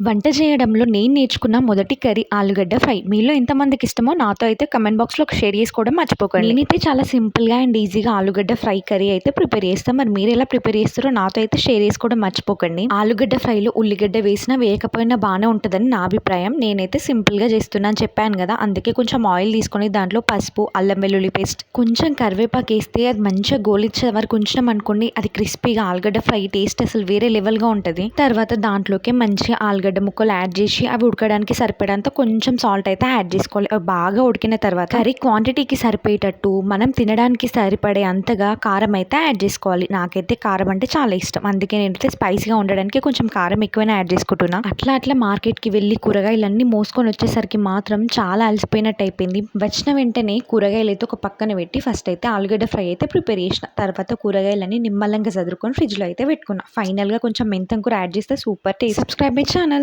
వంట చేయడంలో నేను నేర్చుకున్న మొదటి కర్రీ ఆలుగడ్డ ఫ్రై. మీలో ఎంతమందికి ఇష్టమో నాతో అయితే కమెంట్ బాక్స్‌లో షేర్ చేసుకోవడం మర్చిపోకండి. నేనైతే చాలా సింపుల్‌గా అండ్ ఈజీగా ఆలుగడ్డ ఫ్రై కర్రీ అయితే ప్రిపేర్ చేస్తా. మరి మీరు ఎలా ప్రిపేర్ చేస్తారో నాతో అయితే షేర్ చేసుకోవడం మర్చిపోకండి. ఆలుగడ్డ ఫ్రైలో ఉల్లిగడ్డ వేసినా వేయకపోయినా బాగానే ఉంటుందని నా అభిప్రాయం. నేనైతే సింపుల్‌గా చేస్తున్నాను చెప్పాను కదా! అందుకే కొంచెం ఆయిల్ తీసుకొని దాంట్లో పసుపు, అల్లం వెల్లుల్లి పేస్ట్, కొంచెం కరివేపాకు వేస్తే అది మంచిగా గోలిచ్చే వరకు ఉంచినాం అనుకోండి, అది క్రిస్పీగా ఆలుగడ్డ ఫ్రై టేస్ట్ అసలు వేరే లెవెల్‌గా ఉంటది. తర్వాత దాంట్లోకి మంచిగా ఆలుగడ్డ ముక్కలు యాడ్ చేసి అవి ఉడకడానికి సరిపడేంత కొంచెం సాల్ట్ అయితే యాడ్ చేసుకోవాలి. అవి బాగా ఉడికిన తర్వాత కర్రీ క్వాంటిటీకి సరిపోయేటట్టు మనం తినడానికి సరిపడే అంతగా కారం అయితే యాడ్ చేసుకోవాలి. నాకైతే కారం అంటే చాలా ఇష్టం. అందుకే నేనైతే స్పైసీగా ఉండడానికి కొంచెం కారం ఎక్కువైనా యాడ్ చేసుకుంటున్నా. అట్లా మార్కెట్కి వెళ్ళి కూరగాయలన్నీ మోసుకొని వచ్చేసరికి మాత్రం చాలా అలసిపోయినట్టు అయిపోయింది. వచ్చిన వెంటనే కూరగాయలు అయితే ఒక పక్కన పెట్టి ఫస్ట్ అయితే ఆలుగడ్డ ఫ్రై అయితే ప్రిపేర్ చేసిన. తర్వాత కూరగాయలన్నీ నిమ్మలంగా చదురుకొని ఫ్రిడ్జ్లో అయితే పెట్టుకున్నా. ఫైనల్గా కొంచెం మెంతం కూర యాడ్ చేస్తే super taste. Subscribe my channel.